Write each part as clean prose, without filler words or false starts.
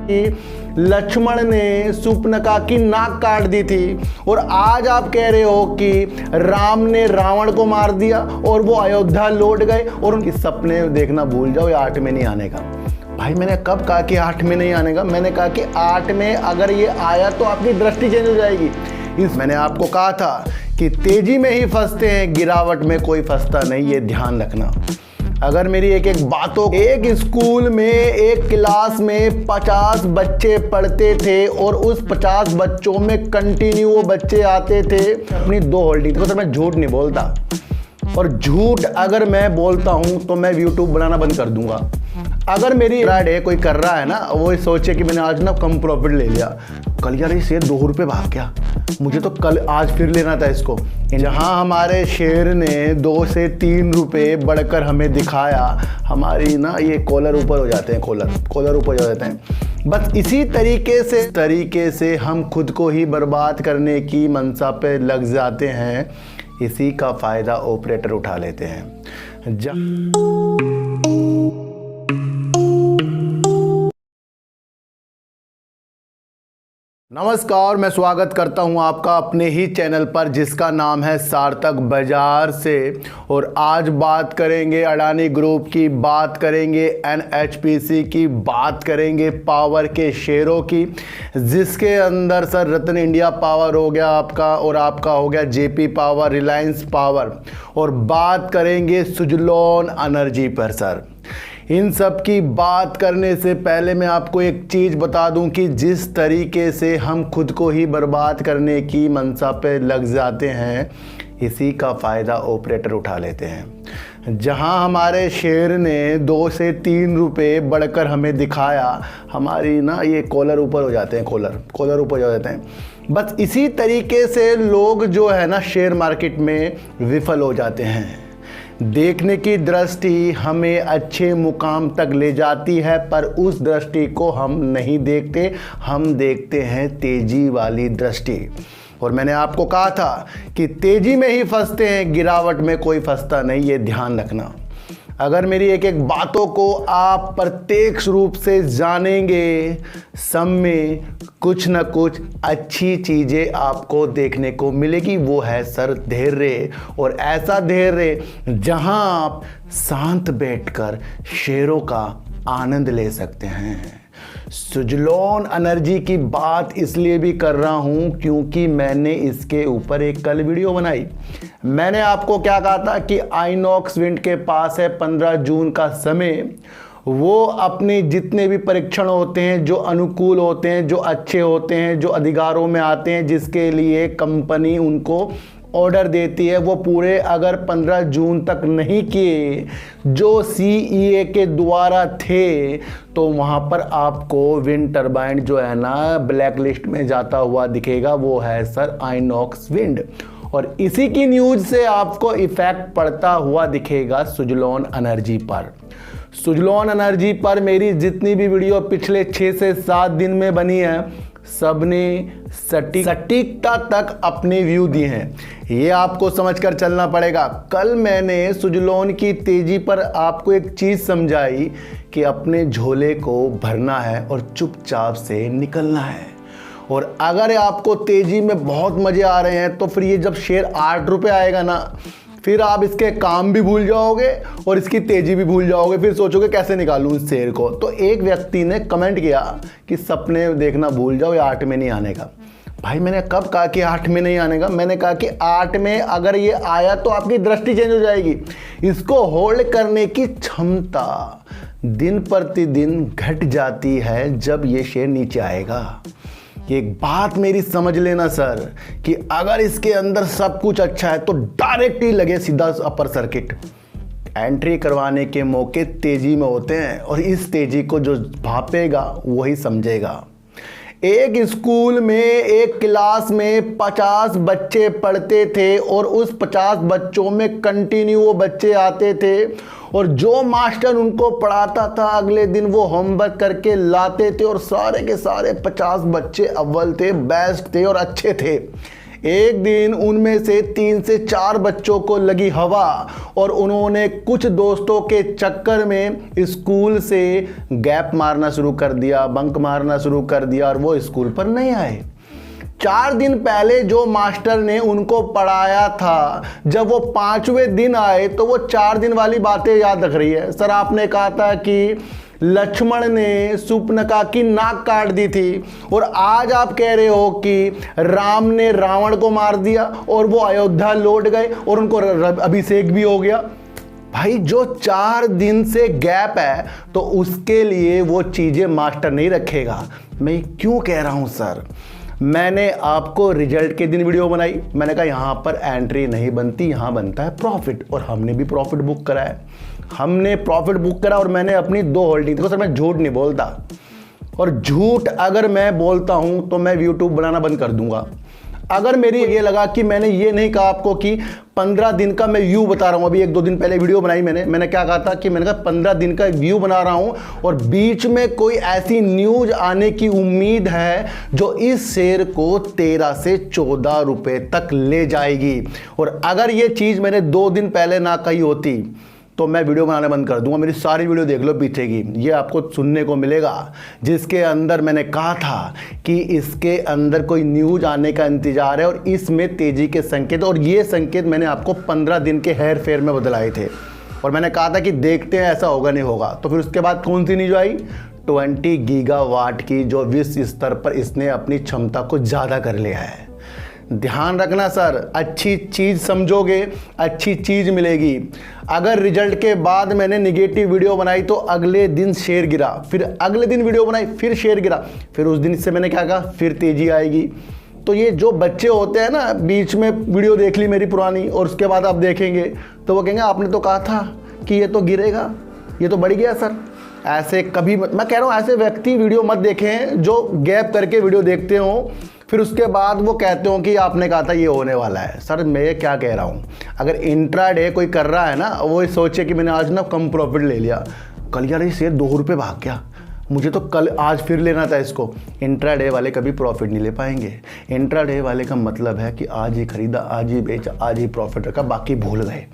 कि लक्ष्मण ने शूर्पणखा की नाक काट दी थी और आज आप कह रहे हो कि राम ने रावण को मार दिया और वो अयोध्या लौट गए और उनके सपने देखना भूल जाओ, ये 8 में नहीं आने का। भाई मैंने कब कहा कि 8 में नहीं आने का? मैंने कहा कि 8 में अगर ये आया तो आपकी दृष्टि चेंज हो जाएगी। मैंने आपको कहा था कि तेजी में ही फंसते हैं, गिरावट में कोई फंसता नहीं, ये ध्यान रखना। अगर मेरी एक एक बातों, एक स्कूल में एक क्लास में 50 बच्चे पढ़ते थे और उस 50 बच्चों में कंटिन्यू वो बच्चे आते थे अपनी 2 होल्डिंग। तो सर मैं झूठ नहीं बोलता, और झूठ अगर मैं बोलता हूं तो मैं यूट्यूब बनाना बंद कर दूंगा। अगर मेरी राइड कोई कर रहा है ना, वो सोचे कि मैंने आज ना कम प्रॉफिट ले लिया, कल यार ये शेयर 2 रुपये भाग गया, मुझे तो कल आज फिर लेना था इसको। जहां हमारे शेयर ने 2 से 3 रुपये बढ़कर हमें दिखाया, हमारी ना ये कॉलर ऊपर हो जाते हैं, कॉलर ऊपर हो जाते हैं। बस इसी तरीके से हम खुद को ही बर्बाद करने की मंशा पे लग जाते हैं। इसी का फ़ायदा ऑपरेटर उठा लेते हैं। नमस्कार, मैं स्वागत करता हूं आपका अपने ही चैनल पर जिसका नाम है सार्थक बाजार से। और आज बात करेंगे अडानी ग्रुप की, बात करेंगे एनएचपीसी की, बात करेंगे पावर के शेयरों की, जिसके अंदर सर रतन इंडिया पावर हो गया आपका, और आपका हो गया जेपी पावर, रिलायंस पावर, और बात करेंगे सुजलॉन एनर्जी पर सर। इन सब की बात करने से पहले मैं आपको एक चीज़ बता दूं कि जिस तरीके से हम खुद को ही बर्बाद करने की मंशा पे लग जाते हैं, इसी का फ़ायदा ऑपरेटर उठा लेते हैं। जहां हमारे शेयर ने 2 से 3 रुपये बढ़कर हमें दिखाया, हमारी ना ये कॉलर ऊपर हो जाते हैं, कॉलर ऊपर हो जाते हैं। बस इसी तरीके से लोग जो है ना शेयर मार्केट में विफल हो जाते हैं। देखने की दृष्टि हमें अच्छे मुकाम तक ले जाती है, पर उस दृष्टि को हम नहीं देखते, हम देखते हैं तेजी वाली दृष्टि। और मैंने आपको कहा था कि तेजी में ही फंसते हैं, गिरावट में कोई फंसता नहीं, ये ध्यान रखना। अगर मेरी एक एक बातों को आप प्रत्यक्ष रूप से जानेंगे, सब में कुछ न कुछ अच्छी चीज़ें आपको देखने को मिलेगी। वो है सर धैर्य, और ऐसा धैर्य जहां आप शांत बैठकर शेयरों का आनंद ले सकते हैं। सुजलॉन एनर्जी की बात इसलिए भी कर रहा हूं क्योंकि मैंने इसके ऊपर एक कल वीडियो बनाई। मैंने आपको क्या कहा था कि आइनॉक्स विंड के पास है 15 जून का समय, वो अपने जितने भी परीक्षण होते हैं जो अनुकूल होते हैं, जो अच्छे होते हैं, जो अधिकारों में आते हैं, जिसके लिए कंपनी उनको ऑर्डर देती है, वो पूरे अगर 15 जून तक नहीं किए जो सीईए के द्वारा थे, तो वहाँ पर आपको विंड टरबाइन जो है ना ब्लैक लिस्ट में जाता हुआ दिखेगा। वो है सर आइनॉक्स विंड, और इसी की न्यूज़ से आपको इफेक्ट पड़ता हुआ दिखेगा सुजलॉन एनर्जी पर। सुजलॉन एनर्जी पर मेरी जितनी भी वीडियो पिछले 6 से 7 दिन में बनी है, सबने सटीकता तक अपने व्यू दिए हैं। ये आपको समझकर चलना पड़ेगा। कल मैंने सुजलॉन की तेजी पर आपको एक चीज़ समझाई कि अपने झोले को भरना है और चुपचाप से निकलना है। और अगर आपको तेजी में बहुत मज़े आ रहे हैं तो फिर ये जब शेयर 8 रुपये आएगा ना, फिर आप इसके काम भी भूल जाओगे और इसकी तेज़ी भी भूल जाओगे, फिर सोचोगे कैसे निकालूं इस शेयर को। तो एक व्यक्ति ने कमेंट किया कि सपने देखना भूल जाओ, ये 8 में नहीं आने का। भाई मैंने कब कहा कि 8 में नहीं आने का? मैंने कहा कि 8 में अगर ये आया तो आपकी दृष्टि चेंज हो जाएगी। इसको होल्ड करने की क्षमता दिन प्रतिदिन घट जाती है जब ये शेयर नीचे आएगा। एक बात मेरी समझ लेना सर, कि अगर इसके अंदर सब कुछ अच्छा है तो डायरेक्ट ही लगे सीधा अपर सर्किट। एंट्री करवाने के मौके तेजी में होते हैं, और इस तेजी को जो भापेगा वही समझेगा। एक स्कूल में एक क्लास में 50 बच्चे पढ़ते थे और उस 50 बच्चों में कंटिन्यू वो बच्चे आते थे, और जो मास्टर उनको पढ़ाता था अगले दिन वो होमवर्क करके लाते थे, और सारे के सारे 50 बच्चे अव्वल थे, बेस्ट थे और अच्छे थे। एक दिन उनमें से 3 से 4 बच्चों को लगी हवा और उन्होंने कुछ दोस्तों के चक्कर में स्कूल से गैप मारना शुरू कर दिया, बंक मारना शुरू कर दिया और वो स्कूल पर नहीं आए। 4 दिन पहले जो मास्टर ने उनको पढ़ाया था, जब वो 5वें दिन आए तो वो 4 दिन वाली बातें याद रख रही है। सर आपने कहा था कि लक्ष्मण ने सुपनका की नाक काट दी थी और आज आप कह रहे हो कि राम ने रावण को मार दिया और वो अयोध्या लौट गए और उनको अभिषेक भी हो गया। भाई जो 4 दिन से गैप है तो उसके लिए वो चीजें मास्टर नहीं रखेगा। मैं क्यों कह रहा हूं सर, मैंने आपको रिजल्ट के दिन वीडियो बनाई, मैंने कहा यहाँ पर एंट्री नहीं बनती, यहाँ बनता है प्रॉफिट, और हमने भी प्रॉफिट बुक करा है। हमने प्रॉफिट बुक करा और मैंने अपनी 2 होल्डिंग, देखो सर मैं झूठ नहीं बोलता, और झूठ अगर मैं बोलता हूं तो मैं यूट्यूब बनाना बंद कर दूंगा। अगर मेरी ये लगा कि मैंने ये नहीं कहा आपको कि 15 दिन का मैं व्यू बता रहा हूं, अभी 1-2 दिन पहले वीडियो बनाई मैंने क्या कहा था कि मैंने कहा 15 दिन का व्यू बना रहा हूं और बीच में कोई ऐसी न्यूज आने की उम्मीद है जो इस शेयर को 13 से 14 रुपए तक ले जाएगी। और अगर ये चीज मैंने 2 दिन पहले ना कही होती तो मैं वीडियो बनाने बंद कर दूंगा। मेरी सारी वीडियो देख लो पीछे की, ये आपको सुनने को मिलेगा जिसके अंदर मैंने कहा था कि इसके अंदर कोई न्यूज आने का इंतजार है और इसमें तेजी के संकेत, और ये संकेत मैंने आपको 15 दिन के हेयर फेयर में बदलाए थे और मैंने कहा था कि देखते हैं ऐसा होगा नहीं होगा। तो फिर उसके बाद कौन सी न्यूज आई, 20 गीगावाट की, जो विश्व स्तर पर इसने अपनी क्षमता को ज़्यादा कर लिया है। ध्यान रखना सर, अच्छी चीज़ समझोगे अच्छी चीज़ मिलेगी। अगर रिजल्ट के बाद मैंने निगेटिव वीडियो बनाई तो अगले दिन शेयर गिरा, फिर अगले दिन वीडियो बनाई फिर शेयर गिरा, फिर उस दिन से मैंने क्या कहा फिर तेजी आएगी। तो ये जो बच्चे होते हैं ना, बीच में वीडियो देख ली मेरी पुरानी और उसके बाद आप देखेंगे तो वो कहेंगे आपने तो कहा था कि ये तो गिरेगा, ये तो बढ़ गया सर। ऐसे कभी मैं कह रहा हूँ ऐसे व्यक्ति वीडियो मत देखें जो गैप करके वीडियो देखते हो, फिर उसके बाद वो कहते हो कि आपने कहा था ये होने वाला है। सर मैं ये क्या कह रहा हूँ, अगर इंट्राडे कोई कर रहा है ना, वो सोचे कि मैंने आज ना कम प्रॉफिट ले लिया, कल यार ये शेयर 2 रुपये भाग गया, मुझे तो कल आज फिर लेना था इसको। इंट्राडे वाले कभी प्रॉफिट नहीं ले पाएंगे। इंट्राडे वाले का मतलब है कि आज ही खरीदा, आज ही बेचा, आज ही प्रॉफिट रखा, बाकी भूल गए।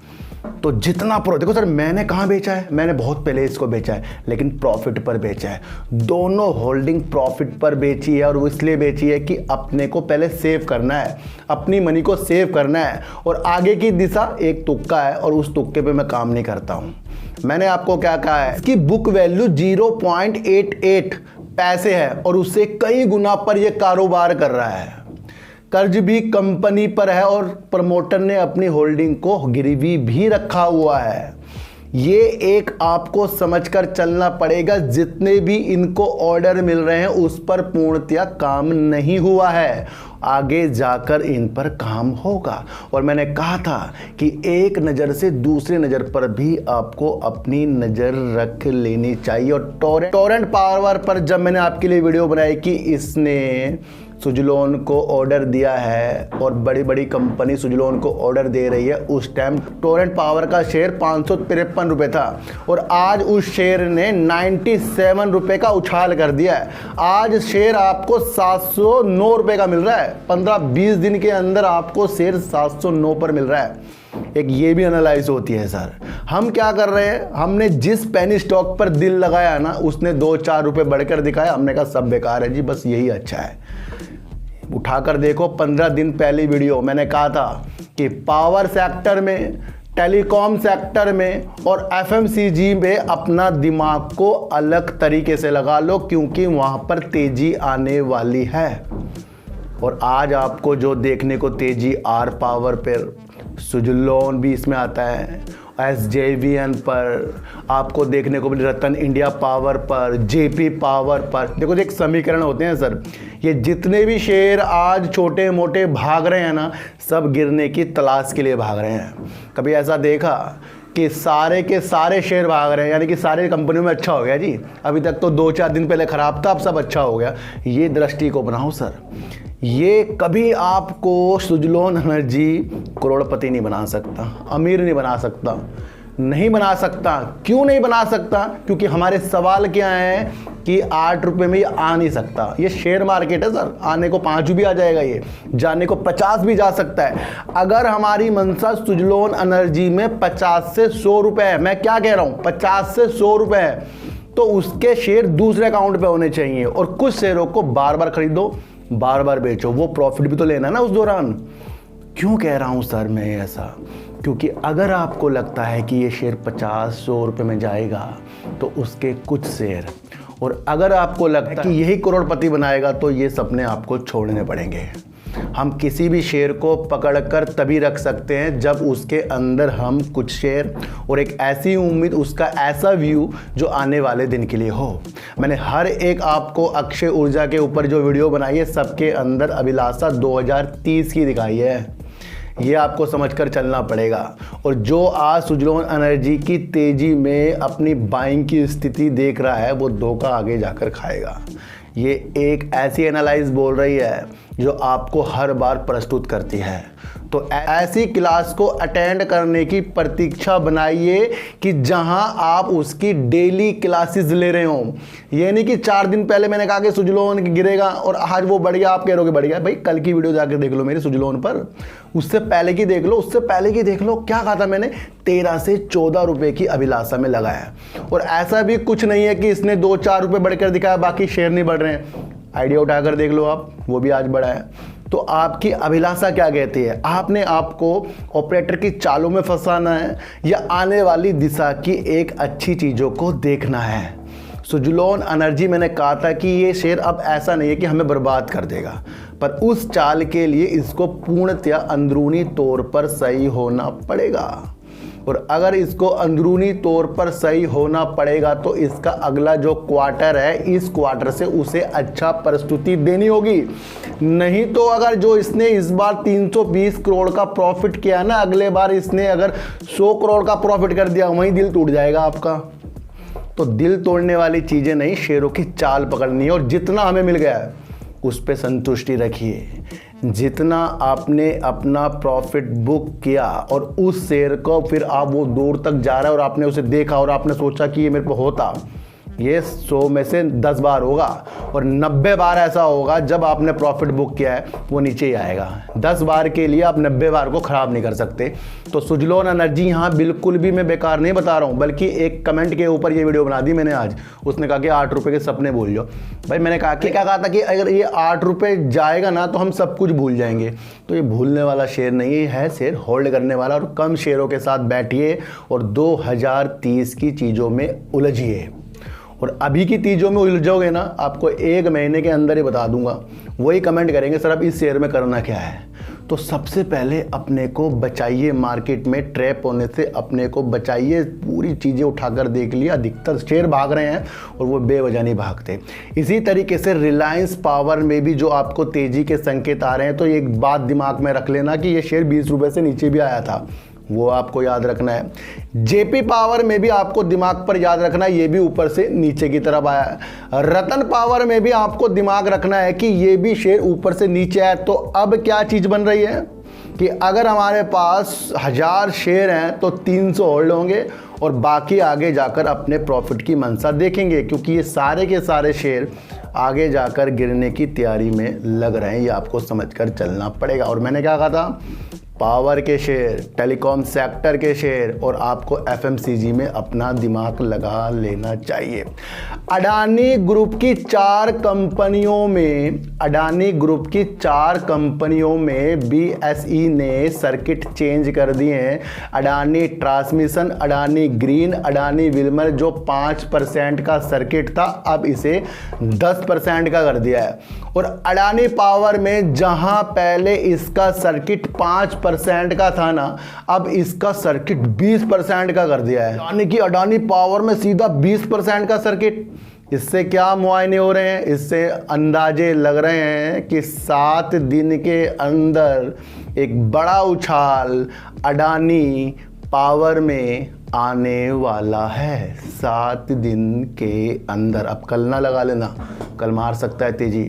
तो जितना देखो सर मैंने कहाँ बेचा है, मैंने बहुत पहले इसको बेचा है लेकिन प्रॉफिट पर बेचा है। दोनों होल्डिंग प्रॉफिट पर बेची है और वो इसलिए बेची है कि अपने को पहले सेव करना है, अपनी मनी को सेव करना है और आगे की दिशा एक तुक्का है और उस तुक्के पे मैं काम नहीं करता हूँ। मैंने आपको क्या कहा है, इसकी बुक वैल्यू 0.88 पैसे है और उससे कई गुना पर यह कारोबार कर रहा है। कर्ज भी कंपनी पर है और प्रमोटर ने अपनी होल्डिंग को गिरवी भी रखा हुआ है। ये एक आपको समझकर चलना पड़ेगा, जितने भी इनको ऑर्डर मिल रहे हैं उस पर पूर्णतया काम नहीं हुआ है, आगे जाकर इन पर काम होगा। और मैंने कहा था कि एक नज़र से दूसरे नज़र पर भी आपको अपनी नज़र रख लेनी चाहिए। और टोरेंट पावर पर जब मैंने आपके लिए वीडियो बनाई कि इसने सुजलोन को ऑर्डर दिया है और बड़ी बड़ी कंपनी सुजलोन को ऑर्डर दे रही है, उस टाइम टोरेंट पावर का शेयर 553 रुपये था और आज उस शेयर ने 97 रुपये का उछाल कर दिया है। आज शेयर आपको 709 रुपये का मिल रहा है। 15-20 दिन के अंदर आपको शेयर 709 पर मिल रहा है। एक ये भी एनालाइज होती है सर, हम क्या कर रहे हैं, हमने जिस पेनी स्टॉक पर दिल लगाया ना उसने 2-4 रुपये बढ़कर दिखाया, हमने कहा सब बेकार है जी, बस यही अच्छा है। उठाकर देखो 15 दिन पहली वीडियो मैंने कहा था कि पावर सेक्टर में, टेलीकॉम सेक्टर में और एफएमसीजी में अपना दिमाग को अलग तरीके से लगा लो क्योंकि वहां पर तेजी आने वाली है। और आज आपको जो देखने को तेजी आर पावर पर, सुजलोन भी इसमें आता है, SJVN पर आपको देखने को मिले, रतन इंडिया पावर पर, JP पावर पर। देखो एक समीकरण होते हैं सर, ये जितने भी शेयर आज छोटे मोटे भाग रहे हैं ना, सब गिरने की तलाश के लिए भाग रहे हैं। कभी ऐसा देखा कि सारे के सारे शेयर भाग रहे हैं, यानी कि सारे कंपनियों में अच्छा हो गया जी, अभी तक तो 2-4 दिन पहले खराब था अब सब अच्छा हो गया। ये दृष्टि को बनाओ सर, ये कभी आपको सुजलोन एनर्जी करोड़पति नहीं बना सकता, अमीर नहीं बना सकता, नहीं बना सकता। क्यों नहीं बना सकता? क्योंकि हमारे सवाल क्या है कि 8 रुपये में ये आ नहीं सकता। ये शेयर मार्केट है सर, आने को 5 भी आ जाएगा, ये जाने को 50 भी जा सकता है। अगर हमारी मंशा सुजलोन एनर्जी में 50 से 100 रुपए है, मैं क्या कह रहा हूं, 50 से 100 रुपए है, तो उसके शेयर दूसरे अकाउंट पे होने चाहिए। और कुछ शेयरों को बार बार खरीदो, बार बार बेचो, वो प्रॉफिट भी तो लेना है ना उस दौरान। क्यों कह रहा हूं सर मैं ऐसा? क्योंकि अगर आपको लगता है कि ये शेयर 50-100 रुपये में जाएगा तो उसके कुछ शेयर, और अगर आपको लगता है कि यही करोड़पति बनाएगा तो ये सपने आपको छोड़ने पड़ेंगे। हम किसी भी शेयर को पकड़कर तभी रख सकते हैं जब उसके अंदर हम कुछ शेयर और एक ऐसी उम्मीद, उसका ऐसा व्यू जो आने वाले दिन के लिए हो। मैंने हर एक आपको अक्षय ऊर्जा के ऊपर जो वीडियो बनाई है, सबके अंदर अभिलाषा 2030 की दिखाई है। ये आपको समझकर चलना पड़ेगा। और जो आज सुजलोन एनर्जी की तेज़ी में अपनी बाइंग की स्थिति देख रहा है, वो धोखा आगे जाकर खाएगा। ये एक ऐसी एनालाइज बोल रही है जो आपको हर बार प्रस्तुत करती है। तो ऐसी क्लास को अटेंड करने की प्रतीक्षा बनाइए कि जहां आप उसकी डेली क्लासेस ले रहे हो। ये नहीं कि 4 दिन पहले मैंने कहा कि सुजलोन गिरेगा और आज वो बढ़ गया, आप कह रहे हो बढ़ गया। भाई कल की वीडियो जाकर देख लो मेरे सुजलोन पर, उससे पहले की देख लो, उससे पहले की देख लो। क्या कहा था मैंने? 13 से 14 रुपए की अभिलाषा में लगाया। और ऐसा भी कुछ नहीं है कि इसने 2-4 रुपए बढ़कर दिखाया, बाकी शेयर नहीं बढ़ रहे हैं। आइडिया उठाकर देख लो आप, वो भी आज बढ़ा है। तो आपकी अभिलाषा क्या कहती है? आपने आपको ऑपरेटर की चालों में फंसाना है या आने वाली दिशा की एक अच्छी चीज़ों को देखना है? सुजलोन एनर्जी, मैंने कहा था कि ये शेयर अब ऐसा नहीं है कि हमें बर्बाद कर देगा, पर उस चाल के लिए इसको पूर्णतया अंदरूनी तौर पर सही होना पड़ेगा। और अगर इसको अंदरूनी तौर पर सही होना पड़ेगा तो इसका अगला जो क्वार्टर है, इस क्वार्टर से उसे अच्छा प्रस्तुति देनी होगी। नहीं तो अगर जो इसने इस बार 320 करोड़ का प्रॉफिट किया ना, अगले बार इसने अगर 100 करोड़ का प्रॉफिट कर दिया, वहीं दिल टूट जाएगा आपका। तो दिल तोड़ने वाली चीज़ें नहीं, शेयरों की चाल पकड़नी है। और जितना हमें मिल गया है उस पर संतुष्टि रखिए। जितना आपने अपना प्रॉफिट बुक किया और उस शेयर को फिर आप वो दूर तक जा रहा है और आपने उसे देखा और आपने सोचा कि ये मेरे को होता, ये 100 में से 10 बार होगा और 90 बार ऐसा होगा जब आपने प्रॉफिट बुक किया है वो नीचे ही आएगा। 10 बार के लिए आप 90 बार को ख़राब नहीं कर सकते। तो सुजलोन एनर्जी यहाँ बिल्कुल भी मैं बेकार नहीं बता रहा हूँ, बल्कि एक कमेंट के ऊपर ये वीडियो बना दी मैंने आज। उसने कहा कि 8 रुपये के सपने भूल जाओ। भाई मैंने कहा कि क्या कहा था कि अगर ये 8 रुपये जाएगा ना तो हम सब कुछ भूल जाएंगे। तो ये भूलने वाला शेयर नहीं है, शेयर होल्ड करने वाला। और कम शेयरों के साथ बैठिए और 2030 की चीज़ों में उलझिए। और अभी की चीज़ों में उलझोगे ना, आपको 1 महीने के अंदर ही बता दूंगा। वही कमेंट करेंगे सर अब इस शेयर में करना क्या है। तो सबसे पहले अपने को बचाइए, मार्केट में ट्रैप होने से अपने को बचाइए। पूरी चीज़ें उठाकर देख लिया, अधिकतर शेयर भाग रहे हैं और वो बेवजह नहीं भागते। इसी तरीके से रिलायंस पावर में भी जो आपको तेज़ी के संकेत आ रहे हैं, तो एक बात दिमाग में रख लेना कि ये शेयर 20 रुपये से नीचे भी आया था, वो आपको याद रखना है। जेपी पावर में भी आपको दिमाग पर याद रखना है, ये भी ऊपर से नीचे की तरफ आया है। रतन पावर में भी आपको दिमाग रखना है कि ये भी शेयर ऊपर से नीचे आया। तो अब क्या चीज़ बन रही है कि अगर हमारे पास 1000 शेयर हैं तो 300 होल्ड होंगे और बाकी आगे जाकर अपने प्रॉफिट की मंशा देखेंगे, क्योंकि ये सारे के सारे शेयर आगे जाकर गिरने की तैयारी में लग रहे हैं। ये आपको समझकर चलना पड़ेगा। और मैंने क्या कहा था? पावर के शेयर, टेलीकॉम सेक्टर के शेयर और आपको एफएमसीजी में अपना दिमाग लगा लेना चाहिए। अडानी ग्रुप की 4 कंपनियों में बीएसई ने सर्किट चेंज कर दिए हैं। Adani transmission, Adani green, Adani Wilmer जो 5% का सर्किट था अब इसे 10% का कर दिया है। और अडानी पावर में जहां पहले इसका सर्किट 5% का था ना, अब इसका सर्किट 20% का कर दिया है। यानी कि अडानी पावर में सीधा 20% का सर्किट। इससे क्या मुआयने हो रहे हैं? इससे अंदाजे लग रहे हैं कि 7 दिन के अंदर एक बड़ा उछाल अडानी पावर में आने वाला है। 7 दिन के अंदर। अब कल ना लगा लेना, कल मार सकता है तेजी।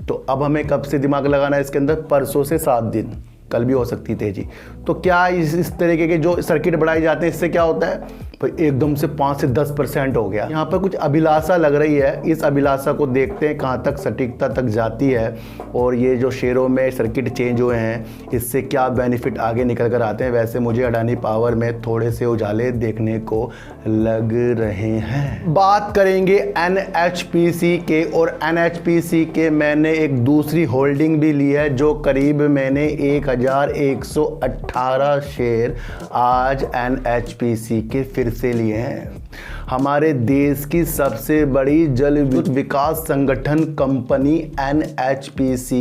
तो अब हमें कब से दिमाग लगाना है इसके अंदर? परसों से 7 दिन। कल भी हो सकती है तेजी। तो क्या इस तरीके के जो सर्किट बढ़ाए जाते हैं इससे क्या होता है भाई, एकदम से 5 से 10% हो गया। यहाँ पर कुछ अभिलाषा लग रही है, इस अभिलाषा को देखते हैं कहाँ तक सटीकता तक जाती है और ये जो शेयरों में सर्किट चेंज हुए हैं इससे क्या बेनिफिट आगे निकल कर आते हैं। वैसे मुझे अडानी पावर में थोड़े से उजाले देखने को लग रहे हैं। बात करेंगे NHPC के, और NHPC के मैंने एक दूसरी होल्डिंग भी ली है जो करीब मैंने 1118 शेयर आज NHPC के फिर से लिए हैं। हमारे देश की सबसे बड़ी जल विद्युत विकास संगठन कंपनी NHPC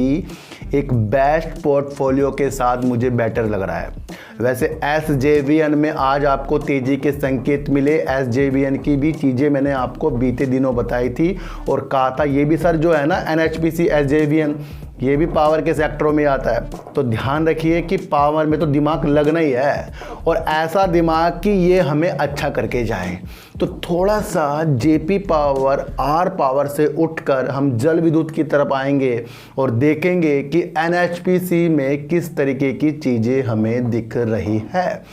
एक बेस्ट पोर्टफोलियो के साथ मुझे बेटर लग रहा है। वैसे SJVN में आज आपको तेजी के संकेत मिले। SJVN की भी चीज़ें मैंने आपको बीते दिनों बताई थी और कहा था ये भी सर जो है ना NHPC SJVN ये भी पावर के सेक्टरों में आता है। तो ध्यान रखिए कि पावर में तो दिमाग लगना ही है और ऐसा दिमाग कि ये हमें अच्छा करके जाए। तो थोड़ा सा JP पावर R पावर से उठकर हम जल विद्युत की तरफ आएंगे और देखेंगे कि NHPC में किस तरीके की चीज़ें हमें दिख रही है।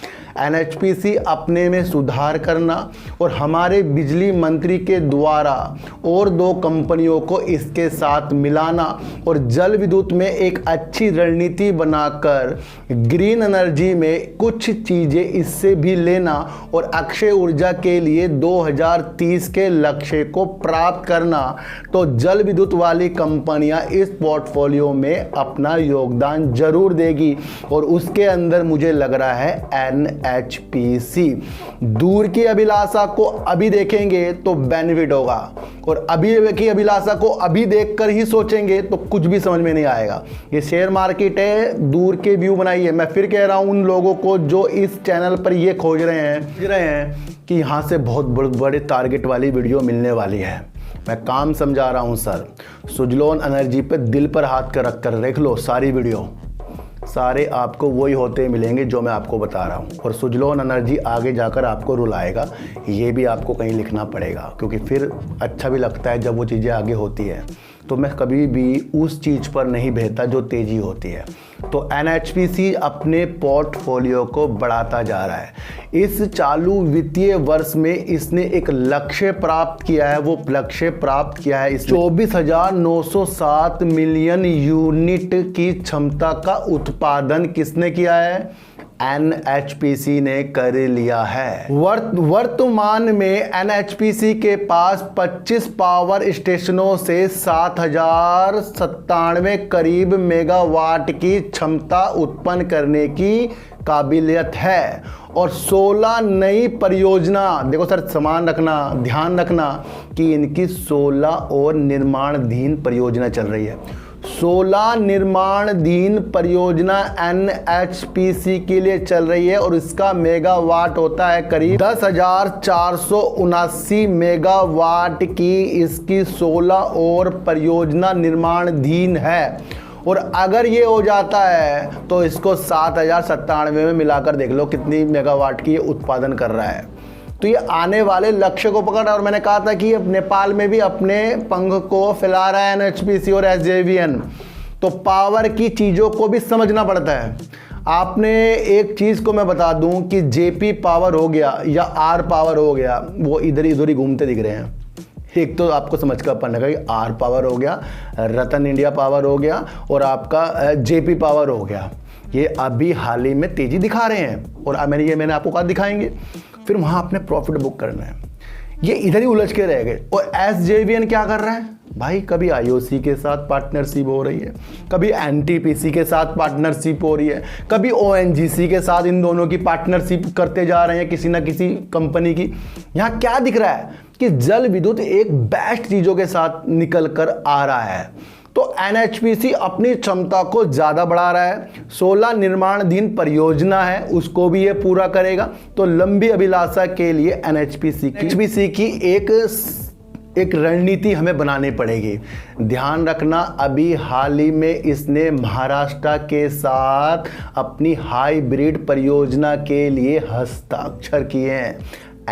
NHPC अपने में सुधार करना और हमारे बिजली मंत्री के द्वारा और 2 कंपनियों को इसके साथ मिलाना और जल विद्युत में एक अच्छी रणनीति बनाकर ग्रीन एनर्जी में कुछ चीज़ें इससे भी लेना और अक्षय ऊर्जा के लिए 2030 के लक्ष्य को प्राप्त करना। तो जल विद्युत वाली कंपनियां इस पोर्टफोलियो में अपना योगदान जरूर देगी और उसके अंदर मुझे लग रहा है NHPC। दूर की अभिलाषा को अभी देखेंगे तो बेनिफिट होगा और अभी की अभिलाषा को अभी देखकर ही सोचेंगे तो कुछ भी समझ में नहीं आएगा। ये शेयर मार्केट है, दूर के व्यू बनाइए। मैं फिर कह रहा हूं उन लोगों को जो इस चैनल पर ये खोज रहे हैं कि यहाँ से बहुत बड़े टारगेट वाली वीडियो मिलने वाली है। मैं काम समझा रहा हूँ सर। सुजलोन एनर्जी पे दिल पर हाथ कर रख कर देख लो, सारी वीडियो सारे आपको वही होते मिलेंगे जो मैं आपको बता रहा हूँ। और सुजलोन एनर्जी आगे जाकर आपको रुलाएगा, ये भी आपको कहीं लिखना पड़ेगा क्योंकि फिर अच्छा भी लगता है जब वो चीज़ें आगे होती है। तो मैं कभी भी उस चीज़ पर नहीं भेजता जो तेज़ी होती है। तो NHPC अपने पोर्टफोलियो को बढ़ाता जा रहा है। इस चालू वित्तीय वर्ष में इसने एक लक्ष्य प्राप्त किया है। वो लक्ष्य प्राप्त किया है 24,907 मिलियन यूनिट की क्षमता का उत्पादन किसने किया है? NHPC ने कर लिया है। वर्तमान में NHPC के पास 25 पावर स्टेशनों से 7,097 करीब मेगावाट की क्षमता उत्पन्न करने की काबिलियत है और 16 नई परियोजना, देखो सर समान रखना, ध्यान रखना कि इनकी 16 और निर्माणाधीन परियोजना चल रही है। 16 निर्माणाधीन परियोजना NHPC के लिए चल रही है और इसका मेगावाट होता है करीब 10,479 मेगावाट की इसकी 16 और परियोजना निर्माणाधीन है। और अगर ये हो जाता है तो इसको 7,097 में मिलाकर देख लो कितनी मेगावाट की ये उत्पादन कर रहा है। तो ये आने वाले लक्ष्य को पकड़ रहा है। और मैंने कहा था कि नेपाल में भी अपने पंख को फैला रहा है NHPC और SJVN। तो पावर की चीज़ों को भी समझना पड़ता है। आपने एक चीज़ को मैं बता दूं कि JP पावर हो गया या R पावर हो गया, वो इधर ही घूमते दिख रहे हैं। एक तो आपको समझ कर पड़ने का कि R पावर हो गया, रतन इंडिया पावर हो गया और आपका JP पावर हो गया। ये अभी हाल ही में तेज़ी दिखा रहे हैं और मैंने आपको कहा दिखाएंगे। फिर वहाँ अपने प्रॉफिट बुक करना है। ये इधर ही उलझ के रह गए। और SJVN क्या कर रहा है भाई? कभी IOC के साथ पार्टनरशिप हो रही है, कभी NTPC के साथ पार्टनरशिप हो रही है, कभी ONGC के साथ इन दोनों की पार्टनरशिप करते जा रहे हैं किसी ना किसी कंपनी की। यहाँ क्या दिख रहा है कि जल विद्युत एक बेस्ट चीज़ों के साथ निकल कर आ रहा है। तो NHPC अपनी क्षमता को ज़्यादा बढ़ा रहा है। 16 निर्माणाधीन परियोजना है, उसको भी ये पूरा करेगा। तो लंबी अभिलाषा के लिए NHPC की एक रणनीति हमें बनानी पड़ेगी। ध्यान रखना, अभी हाल ही में इसने महाराष्ट्र के साथ अपनी हाइब्रिड परियोजना के लिए हस्ताक्षर किए हैं।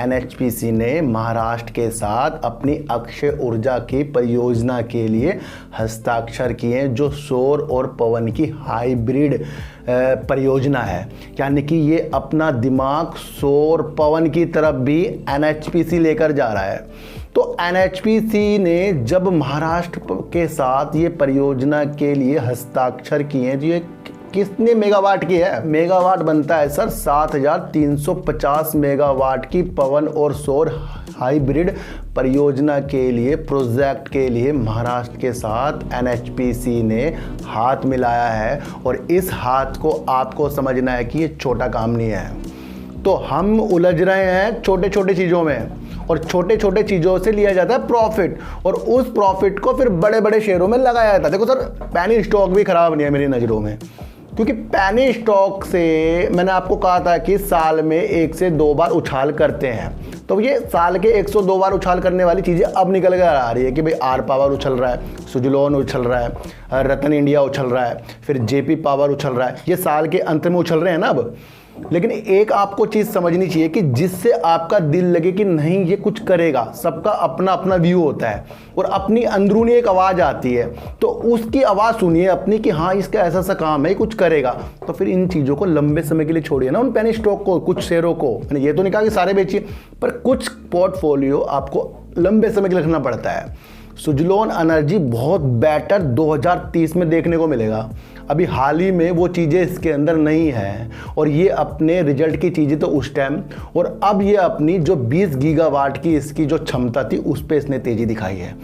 NHPC ने महाराष्ट्र के साथ अपनी अक्षय ऊर्जा की परियोजना के लिए हस्ताक्षर किए, जो सौर और पवन की हाइब्रिड परियोजना है। यानी कि ये अपना दिमाग सौर पवन की तरफ भी NHPC लेकर जा रहा है। तो NHPC ने जब महाराष्ट्र के साथ ये परियोजना के लिए हस्ताक्षर किए, जो ये कितने मेगावाट की है? मेगावाट बनता है सर 7350 मेगावाट की पवन और सौर हाइब्रिड परियोजना के लिए, प्रोजेक्ट के लिए महाराष्ट्र के साथ NHPC ने हाथ मिलाया है। और इस हाथ को आपको समझना है कि ये छोटा काम नहीं है। तो हम उलझ रहे हैं छोटे छोटे चीज़ों में, और छोटे छोटे चीज़ों से लिया जाता है प्रॉफिट, और उस प्रॉफिट को फिर बड़े बड़े शेयरों में लगाया जाता है। देखो सर, पैनी स्टॉक भी खराब नहीं है मेरी नज़रों में, क्योंकि पैनी स्टॉक से मैंने आपको कहा था कि साल में 1 से 2 बार उछाल करते हैं। तो ये साल के 102 बार उछाल करने वाली चीज़ें अब निकल कर आ रही है कि भाई आर पावर उछल रहा है, सुजलोन उछल रहा है, रतन इंडिया उछल रहा है, फिर जेपी पावर उछल रहा है। ये साल के अंत में उछल रहे हैं ना अब। लेकिन एक आपको चीज़ समझनी चाहिए कि जिससे आपका दिल लगे कि नहीं ये कुछ करेगा। सबका अपना अपना व्यू होता है और अपनी अंदरूनी एक आवाज़ आती है, तो उसकी आवाज़ सुनिए अपनी कि हाँ इसका ऐसा सा काम है, कुछ करेगा। तो फिर इन चीज़ों को लंबे समय के लिए छोड़िए ना, उन पेनी स्टॉक को, कुछ शेयरों को। मैंने ये तो नहीं कहा कि सारे बेचिए, पर कुछ पोर्टफोलियो आपको लंबे समय के लिए रखना पड़ता है। सुजलोन एनर्जी बहुत बेटर 2030 में देखने को मिलेगा। अभी हाल ही में वो चीज़ें इसके अंदर नहीं है, और ये अपने रिजल्ट की चीज़ें तो उस टाइम, और अब ये अपनी जो 20 गीगावाट की इसकी जो क्षमता थी उस पर इसने तेज़ी दिखाई है।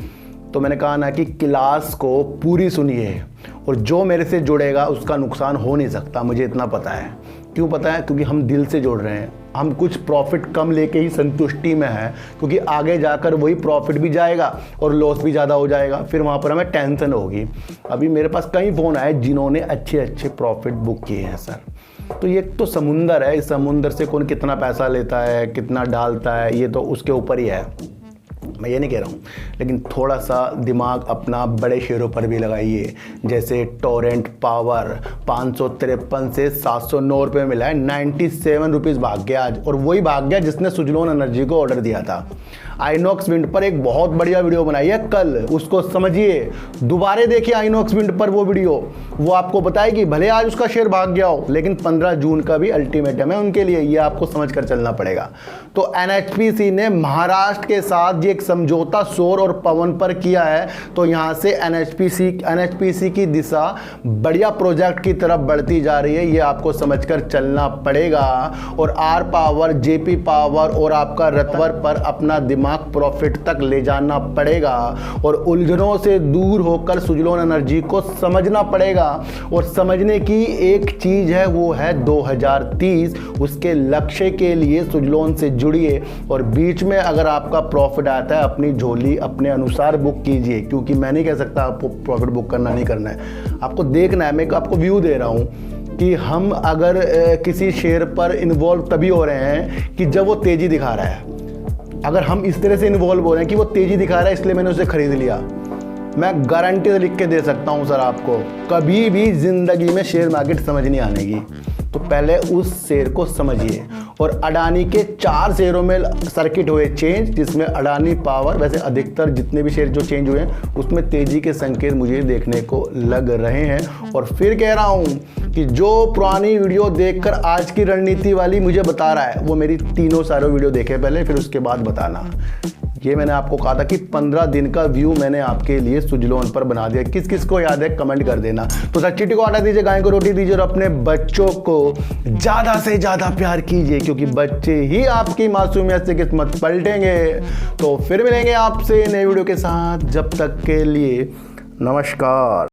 तो मैंने कहा ना कि क्लास को पूरी सुनिए, और जो मेरे से जुड़ेगा उसका नुकसान हो नहीं सकता, मुझे इतना पता है। क्यों पता है? क्योंकि हम दिल से जुड़ रहे हैं। हम कुछ प्रॉफिट कम लेके ही संतुष्टि में हैं, क्योंकि आगे जाकर वही प्रॉफिट भी जाएगा और लॉस भी ज़्यादा हो जाएगा, फिर वहाँ पर हमें टेंशन होगी। अभी मेरे पास कई फ़ोन आए जिन्होंने अच्छे अच्छे प्रॉफिट बुक किए हैं सर। तो ये तो समुंदर है, इस समुंदर से कौन कितना पैसा लेता है, कितना डालता है, ये तो उसके ऊपर ही है। मैं ये नहीं कह रहा हूँ, लेकिन थोड़ा सा दिमाग अपना बड़े शेयरों पर भी लगाइए। जैसे टोरेंट पावर 553 से 709 रुपये मिला है, 97 रुपीज़ भाग गया आज, और वही भाग गया जिसने सुजलोन एनर्जी को ऑर्डर दिया था। आइनॉक्स विंड पर एक बहुत बढ़िया वीडियो बनाई है कल, उसको समझिए, दोबारा देखिए आइनॉक्स विंड पर वो वीडियो। वो आपको बताएगी भले आज उसका शेयर भाग गया हो, लेकिन 15 जून का भी अल्टीमेटम है उनके लिए, ये आपको समझ कर चलना पड़ेगा। तो NHPC ने महाराष्ट्र के साथ ये एक समझौता सौर और पवन पर किया है, तो यहाँ से NHPC की दिशा बढ़िया प्रोजेक्ट की तरफ बढ़ती जा रही है, ये आपको समझ कर चलना पड़ेगा। और आर पावर, जेपी पावर और आपका रतवर पर अपना दिमाग प्रॉफिट तक ले जाना पड़ेगा, और उलझनों से दूर होकर सुजलोन एनर्जी को समझना पड़ेगा। और समझने की एक चीज है, वो है 2030। उसके लक्ष्य के लिए सुजलोन से जुड़िए, और बीच में अगर आपका प्रॉफिट आता है अपनी झोली अपने अनुसार बुक कीजिए, क्योंकि मैं नहीं कह सकता आपको प्रॉफिट बुक करना नहीं करना है, आपको देखना है। मैं आपको व्यू दे रहा हूँ कि हम अगर किसी शेयर पर इन्वॉल्व तभी हो रहे हैं कि जब वो तेजी दिखा रहा है। अगर हम इस तरह से इन्वॉल्व हो रहे हैं कि वो तेजी दिखा रहा है इसलिए मैंने उसे खरीद लिया, मैं गारंटी से लिख के दे सकता हूं सर आपको, कभी भी जिंदगी में शेयर मार्केट समझ नहीं आने की। तो पहले उस शेयर को समझिए। और अडानी के 4 शेयरों में सर्किट हुए चेंज, जिसमें अडानी पावर, वैसे अधिकतर जितने भी शेयर जो चेंज हुए हैं उसमें तेजी के संकेत मुझे देखने को लग रहे हैं। और फिर कह रहा हूं कि जो पुरानी वीडियो देखकर आज की रणनीति वाली मुझे बता रहा है, वो मेरी तीनों सारे वीडियो देखे पहले, फिर उसके बाद बताना। ये मैंने आपको कहा था कि 15 दिन का व्यू मैंने आपके लिए सुजलोन पर बना दिया। किस किस को याद है कमेंट कर देना। तो सर चीटी को आटा दीजिए, गाय को रोटी दीजिए, और अपने बच्चों को ज़्यादा से ज़्यादा प्यार कीजिए, क्योंकि बच्चे ही आपकी मासूमियत से किस्मत पलटेंगे। तो फिर मिलेंगे आपसे नए वीडियो के साथ, जब तक के लिए नमस्कार।